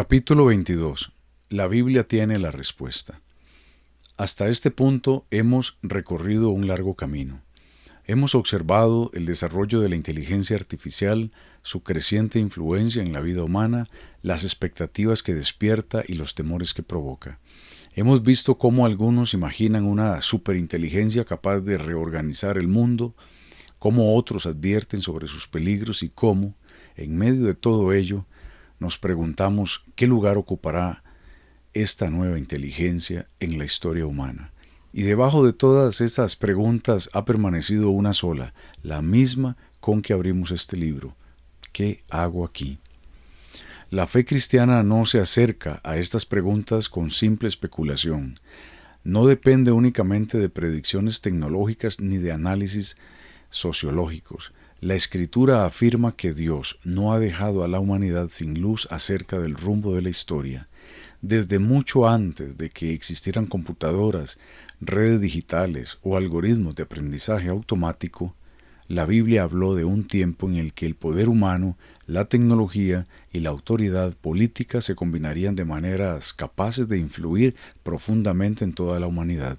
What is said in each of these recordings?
Capítulo 22. La Biblia tiene la respuesta. Hasta este punto hemos recorrido un largo camino. Hemos observado el desarrollo de la inteligencia artificial, su creciente influencia en la vida humana, las expectativas que despierta y los temores que provoca. Hemos visto cómo algunos imaginan una superinteligencia capaz de reorganizar el mundo, cómo otros advierten sobre sus peligros y cómo, en medio de todo ello, nos preguntamos qué lugar ocupará esta nueva inteligencia en la historia humana. Y debajo de todas esas preguntas ha permanecido una sola, la misma con que abrimos este libro. ¿Qué hago aquí? La fe cristiana no se acerca a estas preguntas con simple especulación. No depende únicamente de predicciones tecnológicas ni de análisis sociológicos. La Escritura afirma que Dios no ha dejado a la humanidad sin luz acerca del rumbo de la historia. Desde mucho antes de que existieran computadoras, redes digitales o algoritmos de aprendizaje automático, la Biblia habló de un tiempo en el que el poder humano, la tecnología y la autoridad política se combinarían de maneras capaces de influir profundamente en toda la humanidad.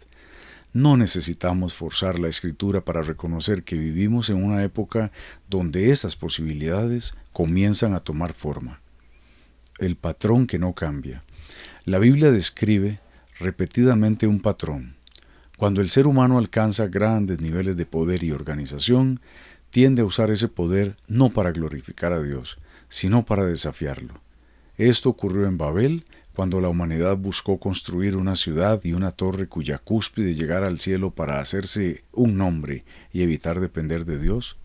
No necesitamos forzar la Escritura para reconocer que vivimos en una época donde esas posibilidades comienzan a tomar forma. El patrón que no cambia. La Biblia describe repetidamente un patrón. Cuando el ser humano alcanza grandes niveles de poder y organización, tiende a usar ese poder no para glorificar a Dios, sino para desafiarlo. Esto ocurrió en Babel, cuando la humanidad buscó construir una ciudad y una torre cuya cúspide llegara al cielo para hacerse un nombre y evitar depender de Dios.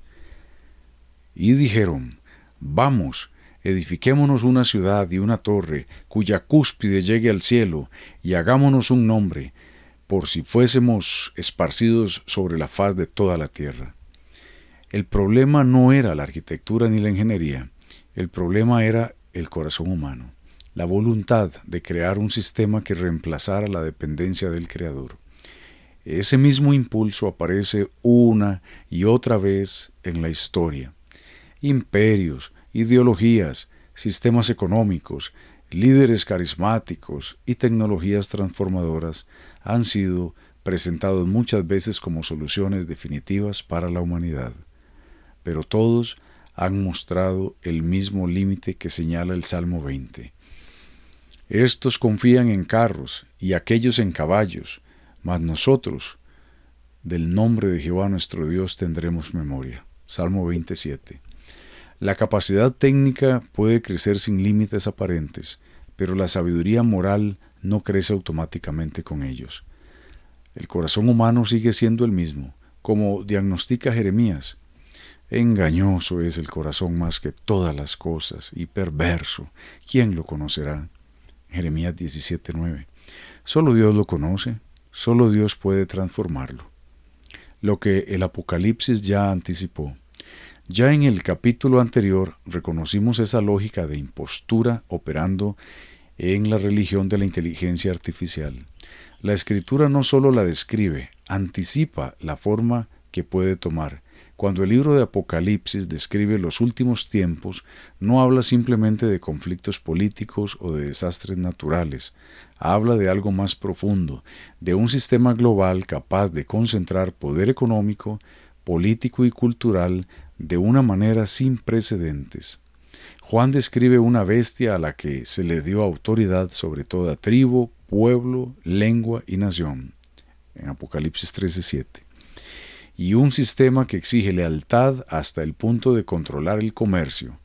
Y dijeron, vamos, edifiquémonos una ciudad y una torre cuya cúspide llegue al cielo y hagámonos un nombre, por si fuésemos esparcidos sobre la faz de toda la tierra. El problema no era la arquitectura ni la ingeniería, el problema era el corazón humano. La voluntad de crear un sistema que reemplazara la dependencia del Creador. Ese mismo impulso aparece una y otra vez en la historia. Imperios, ideologías, sistemas económicos, líderes carismáticos y tecnologías transformadoras han sido presentados muchas veces como soluciones definitivas para la humanidad. Pero todos han mostrado el mismo límite que señala el Salmo 20. Estos confían en carros y aquellos en caballos, mas nosotros, del nombre de Jehová nuestro Dios, tendremos memoria. Salmo 27. La capacidad técnica puede crecer sin límites aparentes, pero la sabiduría moral no crece automáticamente con ellos. El corazón humano sigue siendo el mismo, como diagnostica Jeremías. Engañoso es el corazón más que todas las cosas, y perverso. ¿Quién lo conocerá? Jeremías 17:9. Solo Dios lo conoce, solo Dios puede transformarlo. Lo que el Apocalipsis ya anticipó. Ya en el capítulo anterior reconocimos esa lógica de impostura operando en la religión de la inteligencia artificial. La Escritura no solo la describe, anticipa la forma que puede tomar. Cuando el libro de Apocalipsis describe los últimos tiempos, no habla simplemente de conflictos políticos o de desastres naturales. Habla de algo más profundo, de un sistema global capaz de concentrar poder económico, político y cultural de una manera sin precedentes. Juan describe una bestia a la que se le dio autoridad sobre toda tribu, pueblo, lengua y nación, en Apocalipsis 13:7. Y un sistema que exige lealtad hasta el punto de controlar el comercio,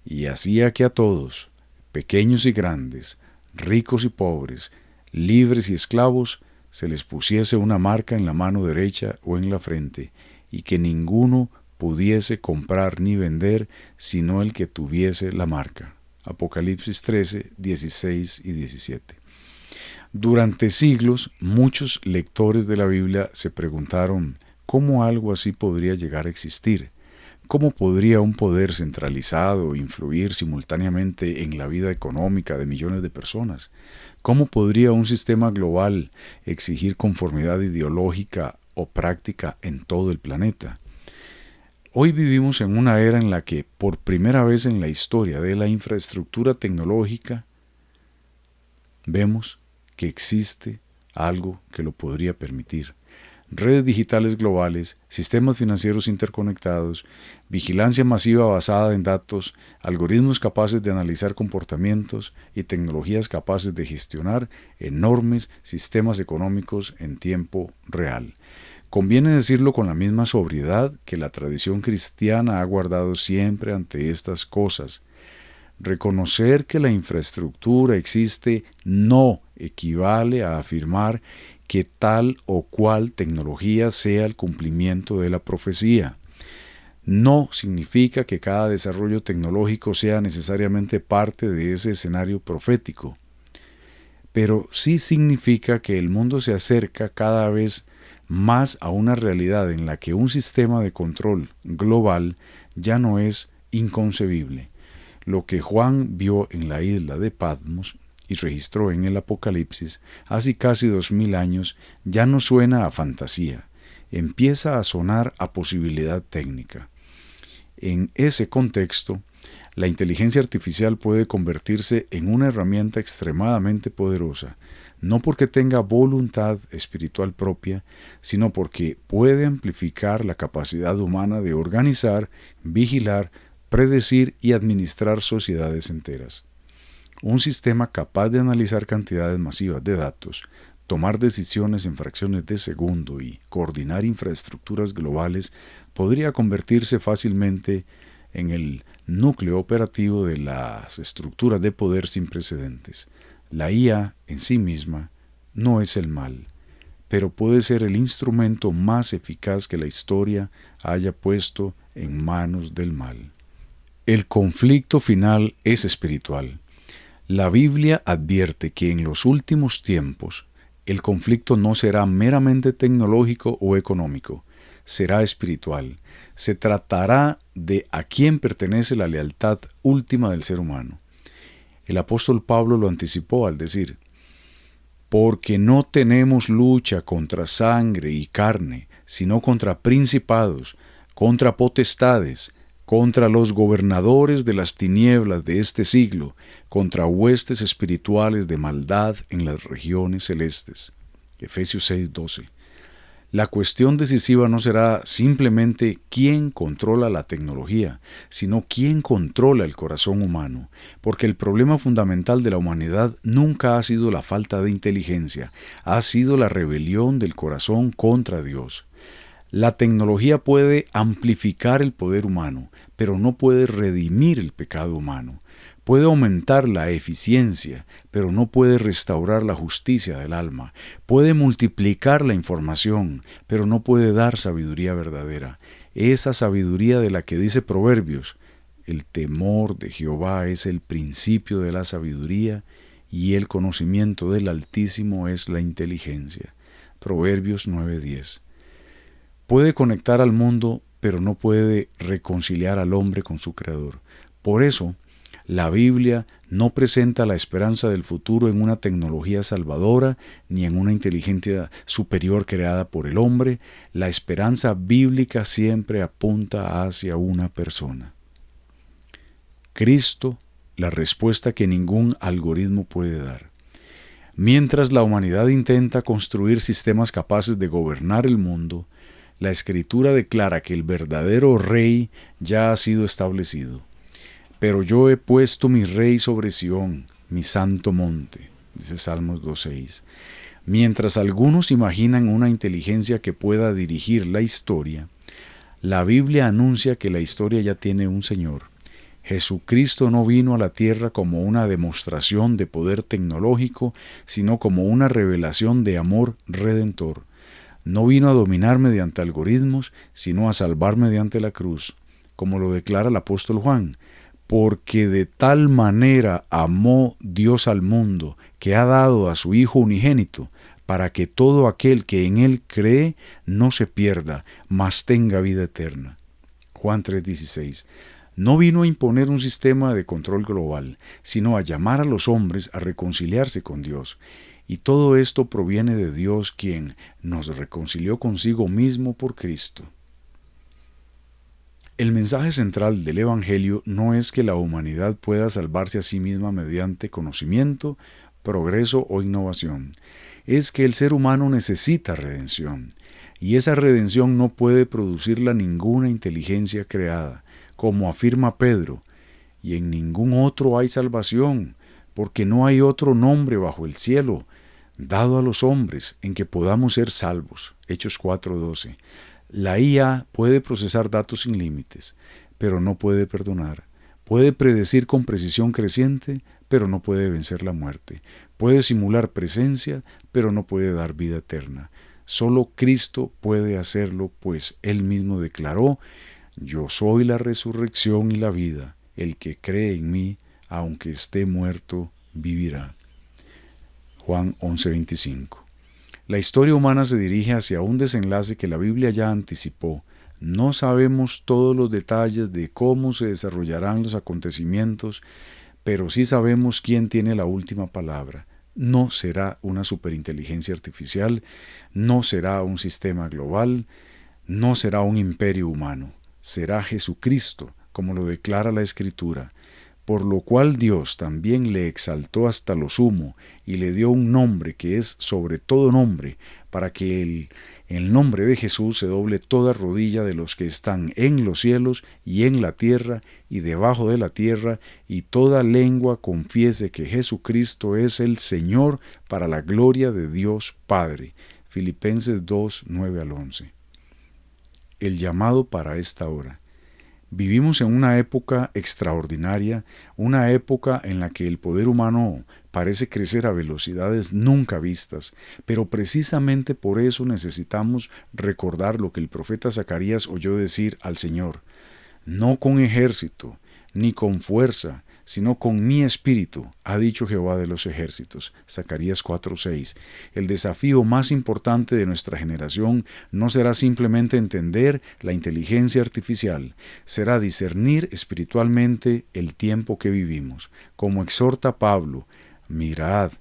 y hacía que a todos, pequeños y grandes, ricos y pobres, libres y esclavos, se les pusiese una marca en la mano derecha o en la frente, y que ninguno pudiese comprar ni vender sino el que tuviese la marca. Apocalipsis 13, 16 y 17. Durante siglos, muchos lectores de la Biblia se preguntaron ¿cómo algo así podría llegar a existir? ¿Cómo podría un poder centralizado influir simultáneamente en la vida económica de millones de personas? ¿Cómo podría un sistema global exigir conformidad ideológica o práctica en todo el planeta? Hoy vivimos en una era en la que, por primera vez en la historia de la infraestructura tecnológica, vemos que existe algo que lo podría permitir. Redes digitales globales, sistemas financieros interconectados, vigilancia masiva basada en datos, algoritmos capaces de analizar comportamientos y tecnologías capaces de gestionar enormes sistemas económicos en tiempo real. Conviene decirlo con la misma sobriedad que la tradición cristiana ha guardado siempre ante estas cosas. Reconocer que la infraestructura existe no equivale a afirmar que tal o cual tecnología sea el cumplimiento de la profecía. No significa que cada desarrollo tecnológico sea necesariamente parte de ese escenario profético, pero sí significa que el mundo se acerca cada vez más a una realidad en la que un sistema de control global ya no es inconcebible. Lo que Juan vio en la isla de Patmos y registró en el Apocalipsis hace casi 2000 años ya no suena a fantasía, empieza a sonar a posibilidad técnica. En ese contexto, la inteligencia artificial puede convertirse en una herramienta extremadamente poderosa, no porque tenga voluntad espiritual propia, sino porque puede amplificar la capacidad humana de organizar, vigilar, predecir y administrar sociedades enteras. Un sistema capaz de analizar cantidades masivas de datos, tomar decisiones en fracciones de segundo y coordinar infraestructuras globales podría convertirse fácilmente en el núcleo operativo de las estructuras de poder sin precedentes. La IA en sí misma no es el mal, pero puede ser el instrumento más eficaz que la historia haya puesto en manos del mal. El conflicto final es espiritual. La Biblia advierte que en los últimos tiempos el conflicto no será meramente tecnológico o económico, será espiritual. Se tratará de a quién pertenece la lealtad última del ser humano. El apóstol Pablo lo anticipó al decir: porque no tenemos lucha contra sangre y carne, sino contra principados, contra potestades, contra los gobernadores de las tinieblas de este siglo, contra huestes espirituales de maldad en las regiones celestes. Efesios 6:12. La cuestión decisiva no será simplemente quién controla la tecnología, sino quién controla el corazón humano, porque el problema fundamental de la humanidad nunca ha sido la falta de inteligencia, ha sido la rebelión del corazón contra Dios. La tecnología puede amplificar el poder humano, pero no puede redimir el pecado humano. Puede aumentar la eficiencia, pero no puede restaurar la justicia del alma. Puede multiplicar la información, pero no puede dar sabiduría verdadera. Esa sabiduría de la que dice Proverbios: el temor de Jehová es el principio de la sabiduría, y el conocimiento del Altísimo es la inteligencia. Proverbios 9:10. Puede conectar al mundo, pero no puede reconciliar al hombre con su Creador. Por eso, la Biblia no presenta la esperanza del futuro en una tecnología salvadora ni en una inteligencia superior creada por el hombre. La esperanza bíblica siempre apunta hacia una persona. Cristo, la respuesta que ningún algoritmo puede dar. Mientras la humanidad intenta construir sistemas capaces de gobernar el mundo, la Escritura declara que el verdadero rey ya ha sido establecido. Pero yo he puesto mi rey sobre Sión, mi santo monte, dice Salmos 2:6. Mientras algunos imaginan una inteligencia que pueda dirigir la historia, la Biblia anuncia que la historia ya tiene un Señor. Jesucristo no vino a la tierra como una demostración de poder tecnológico, sino como una revelación de amor redentor. No vino a dominar mediante algoritmos, sino a salvar mediante la cruz, como lo declara el apóstol Juan. Porque de tal manera amó Dios al mundo, que ha dado a su Hijo unigénito, para que todo aquel que en Él cree no se pierda, mas tenga vida eterna. Juan 3:16. No vino a imponer un sistema de control global, sino a llamar a los hombres a reconciliarse con Dios. Y todo esto proviene de Dios, quien nos reconcilió consigo mismo por Cristo. El mensaje central del Evangelio no es que la humanidad pueda salvarse a sí misma mediante conocimiento progreso o innovación. Es que el ser humano necesita redención. Y esa redención no puede producirla ninguna inteligencia creada, como afirma Pedro. Y en ningún otro hay salvación, porque no hay otro nombre bajo el cielo dado a los hombres en que podamos ser salvos. Hechos 4:12. La IA puede procesar datos sin límites, pero no puede perdonar. Puede predecir con precisión creciente, pero no puede vencer la muerte. Puede simular presencia, pero no puede dar vida eterna. Solo Cristo puede hacerlo, pues Él mismo declaró: yo soy la resurrección y la vida. El que cree en mí, aunque esté muerto, vivirá. Juan 11:25. La historia humana se dirige hacia un desenlace que la Biblia ya anticipó. No sabemos todos los detalles de cómo se desarrollarán los acontecimientos, pero sí sabemos quién tiene la última palabra. No será una superinteligencia artificial, no será un sistema global, no será un imperio humano. Será Jesucristo, como lo declara la Escritura, por lo cual Dios también le exaltó hasta lo sumo y le dio un nombre que es sobre todo nombre, para que en el nombre de Jesús se doble toda rodilla de los que están en los cielos y en la tierra y debajo de la tierra, y toda lengua confiese que Jesucristo es el Señor, para la gloria de Dios Padre. Filipenses 2:9-11. El llamado para esta hora. Vivimos en una época extraordinaria, una época en la que el poder humano parece crecer a velocidades nunca vistas, pero precisamente por eso necesitamos recordar lo que el profeta Zacarías oyó decir al Señor: no con ejército, ni con fuerza, sino con mi espíritu, ha dicho Jehová de los ejércitos. Zacarías 4:6. El desafío más importante de nuestra generación no será simplemente entender la inteligencia artificial, será discernir espiritualmente el tiempo que vivimos. Como exhorta Pablo: mirad,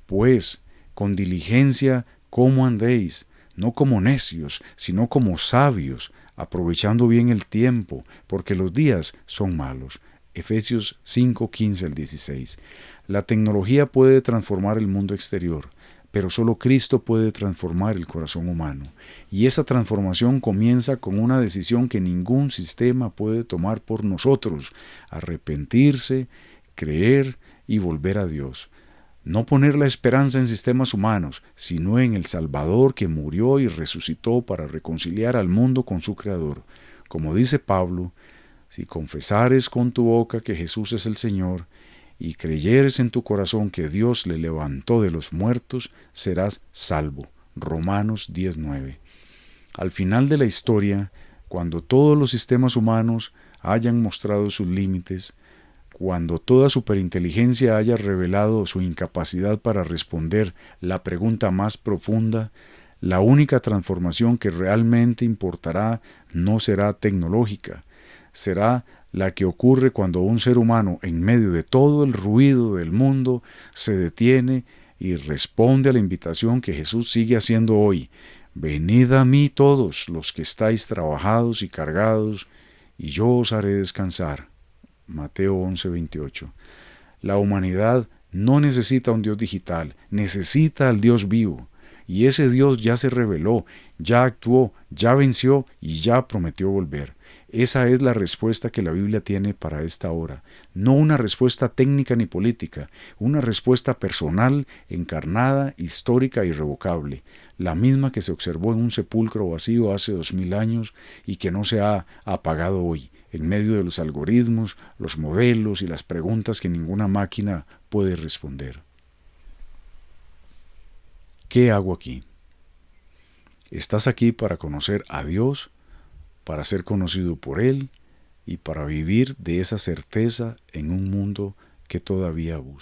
pues, con diligencia cómo andéis, no como necios, sino como sabios, aprovechando bien el tiempo, porque los días son malos. Efesios 5:15-16. La tecnología puede transformar el mundo exterior, pero solo Cristo puede transformar el corazón humano. Y esa transformación comienza con una decisión que ningún sistema puede tomar por nosotros: arrepentirse, creer y volver a Dios. No poner la esperanza en sistemas humanos, sino en el Salvador que murió y resucitó para reconciliar al mundo con su Creador. Como dice Pablo: si confesares con tu boca que Jesús es el Señor, y creyeres en tu corazón que Dios le levantó de los muertos, serás salvo. Romanos 10:9. Al final de la historia, cuando todos los sistemas humanos hayan mostrado sus límites, cuando toda superinteligencia haya revelado su incapacidad para responder la pregunta más profunda, la única transformación que realmente importará no será tecnológica, será la que ocurre cuando un ser humano, en medio de todo el ruido del mundo, se detiene y responde a la invitación que Jesús sigue haciendo hoy: venid a mí todos los que estáis trabajados y cargados, y yo os haré descansar. Mateo 11:28. La humanidad no necesita un Dios digital, necesita al Dios vivo. Y ese Dios ya se reveló, ya actuó, ya venció y ya prometió volver. Esa es la respuesta que la Biblia tiene para esta hora. No una respuesta técnica ni política, una respuesta personal, encarnada, histórica e irrevocable. La misma que se observó en un sepulcro vacío hace 2000 años y que no se ha apagado hoy, en medio de los algoritmos, los modelos y las preguntas que ninguna máquina puede responder. ¿Qué hago aquí? Estás aquí para conocer a Dios, para ser conocido por Él y para vivir de esa certeza en un mundo que todavía busca.